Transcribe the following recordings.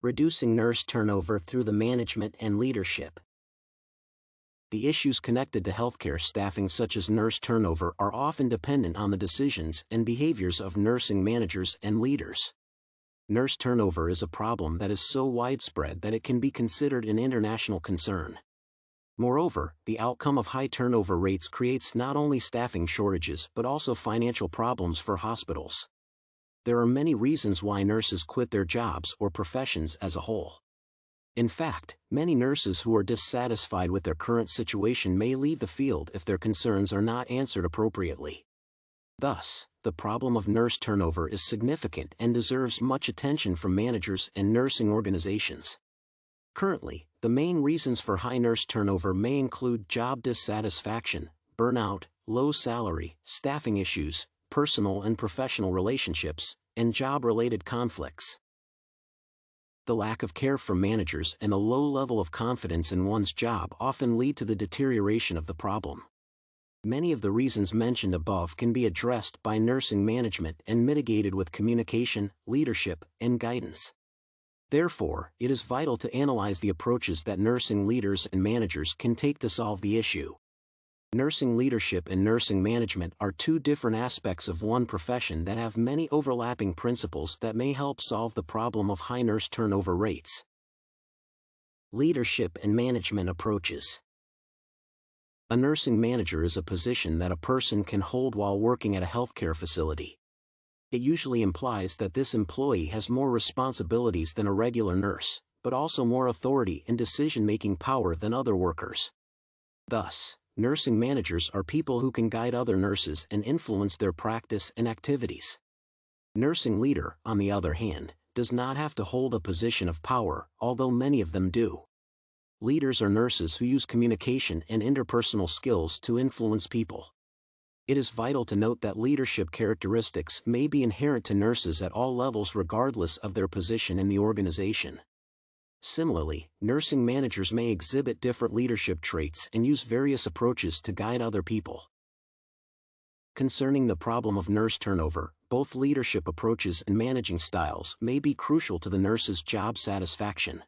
Reducing nurse turnover through the management and leadership. The issues connected to healthcare staffing such as nurse turnover are often dependent on the decisions and behaviors of nursing managers and leaders. Nurse turnover is a problem that is so widespread that it can be considered an international concern. Moreover, the outcome of high turnover rates creates not only staffing shortages but also financial problems for hospitals. There are many reasons why nurses quit their jobs or professions as a whole. In fact, many nurses who are dissatisfied with their current situation may leave the field if their concerns are not answered appropriately. Thus, the problem of nurse turnover is significant and deserves much attention from managers and nursing organizations. Currently, the main reasons for high nurse turnover may include job dissatisfaction, burnout, low salary, staffing issues, personal and professional relationships, and job-related conflicts. The lack of care from managers and a low level of confidence in one's job often lead to the deterioration of the problem. Many of the reasons mentioned above can be addressed by nursing management and mitigated with communication, leadership, and guidance. Therefore, it is vital to analyze the approaches that nursing leaders and managers can take to solve the issue. Nursing leadership and nursing management are two different aspects of one profession that have many overlapping principles that may help solve the problem of high nurse turnover rates. Leadership and management approaches. A nursing manager is a position that a person can hold while working at a healthcare facility. It usually implies that this employee has more responsibilities than a regular nurse, but also more authority and decision-making power than other workers. Thus, nursing managers are people who can guide other nurses and influence their practice and activities. Nursing leader, on the other hand, does not have to hold a position of power, although many of them do. Leaders are nurses who use communication and interpersonal skills to influence people. It is vital to note that leadership characteristics may be inherent to nurses at all levels regardless of their position in the organization. Similarly, nursing managers may exhibit different leadership traits and use various approaches to guide other people. Concerning the problem of nurse turnover, both leadership approaches and managing styles may be crucial to the nurse's job satisfaction.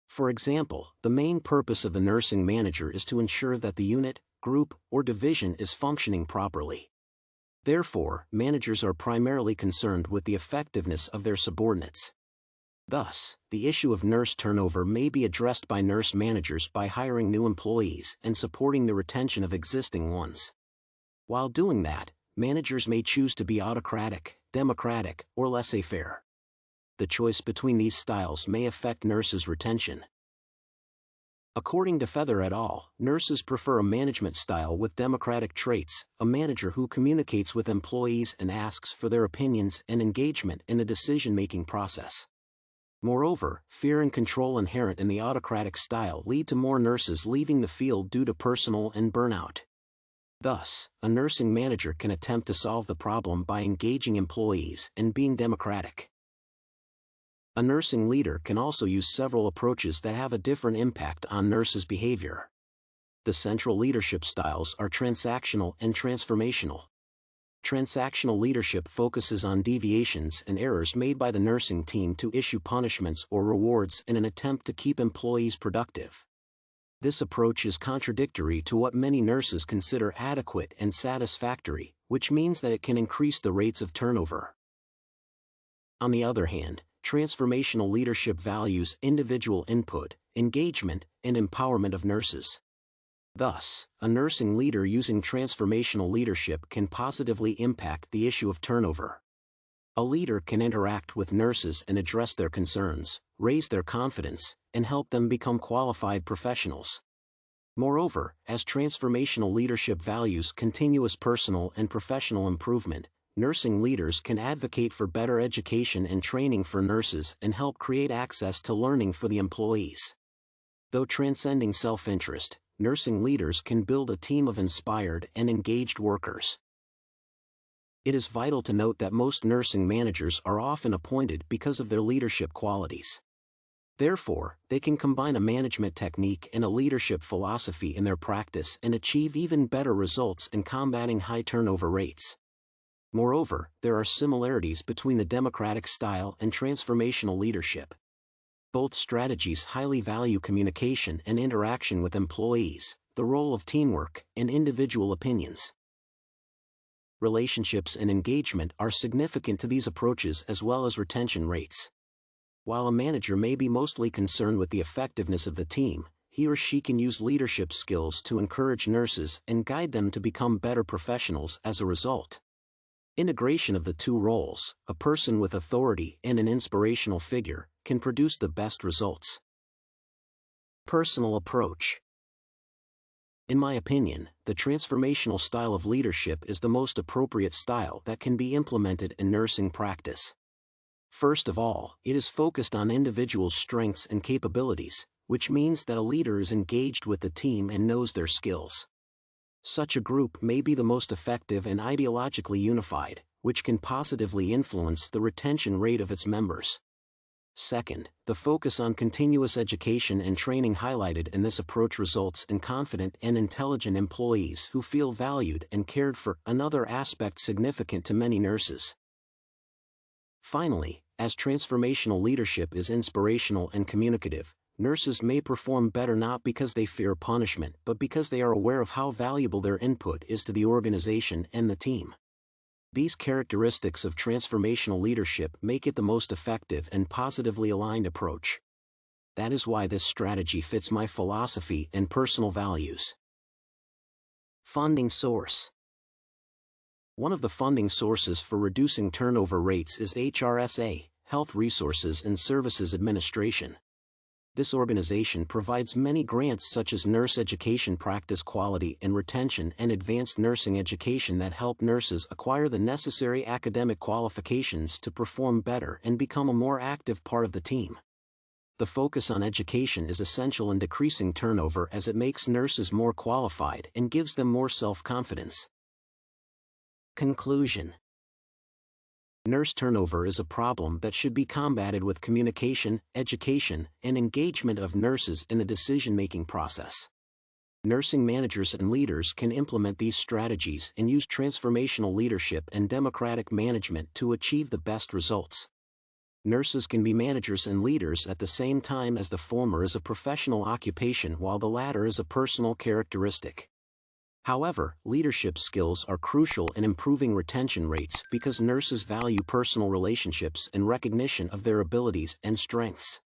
For example, the main purpose of the nursing manager is to ensure that the unit, group, or division is functioning properly. Therefore, managers are primarily concerned with the effectiveness of their subordinates. Thus, the issue of nurse turnover may be addressed by nurse managers by hiring new employees and supporting the retention of existing ones. While doing that, managers may choose to be autocratic, democratic, or laissez-faire. The choice between these styles may affect nurses' retention. According to Feather et al., nurses prefer a management style with democratic traits, a manager who communicates with employees and asks for their opinions and engagement in the decision-making process. Moreover, fear and control inherent in the autocratic style lead to more nurses leaving the field due to personal and burnout. Thus, a nursing manager can attempt to solve the problem by engaging employees and being democratic. A nursing leader can also use several approaches that have a different impact on nurses' behavior. The central leadership styles are transactional and transformational. Transactional leadership focuses on deviations and errors made by the nursing team to issue punishments or rewards in an attempt to keep employees productive. This approach is contradictory to what many nurses consider adequate and satisfactory, which means that it can increase the rates of turnover. On the other hand, transformational leadership values individual input, engagement, and empowerment of nurses. Thus, a nursing leader using transformational leadership can positively impact the issue of turnover. A leader can interact with nurses and address their concerns, raise their confidence, and help them become qualified professionals. Moreover, as transformational leadership values continuous personal and professional improvement, nursing leaders can advocate for better education and training for nurses and help create access to learning for the employees. Though transcending self-interest, nursing leaders can build a team of inspired and engaged workers. It is vital to note that most nursing managers are often appointed because of their leadership qualities. Therefore, they can combine a management technique and a leadership philosophy in their practice and achieve even better results in combating high turnover rates. Moreover, there are similarities between the democratic style and transformational leadership. Both strategies highly value communication and interaction with employees, the role of teamwork, and individual opinions. Relationships and engagement are significant to these approaches as well as retention rates. While a manager may be mostly concerned with the effectiveness of the team, he or she can use leadership skills to encourage nurses and guide them to become better professionals as a result. Integration of the two roles, a person with authority and an inspirational figure, can produce the best results. Personal approach. In my opinion, the transformational style of leadership is the most appropriate style that can be implemented in nursing practice. First of all, it is focused on individuals' strengths and capabilities, which means that a leader is engaged with the team and knows their skills. Such a group may be the most effective and ideologically unified, which can positively influence the retention rate of its members. Second, the focus on continuous education and training highlighted in this approach results in confident and intelligent employees who feel valued and cared for, another aspect significant to many nurses. Finally, as transformational leadership is inspirational and communicative, nurses may perform better not because they fear punishment but because they are aware of how valuable their input is to the organization and the team. These characteristics of transformational leadership make it the most effective and positively aligned approach. That is why this strategy fits my philosophy and personal values. Funding source. One of the funding sources for reducing turnover rates is HRSA, Health Resources and Services Administration. This organization provides many grants such as nurse education practice quality and retention and advanced nursing education that help nurses acquire the necessary academic qualifications to perform better and become a more active part of the team. The focus on education is essential in decreasing turnover as it makes nurses more qualified and gives them more self-confidence. Conclusion. Nurse turnover is a problem that should be combated with communication, education, and engagement of nurses in the decision-making process. Nursing managers and leaders can implement these strategies and use transformational leadership and democratic management to achieve the best results. Nurses can be managers and leaders at the same time as the former is a professional occupation while the latter is a personal characteristic. However, leadership skills are crucial in improving retention rates because nurses value personal relationships and recognition of their abilities and strengths.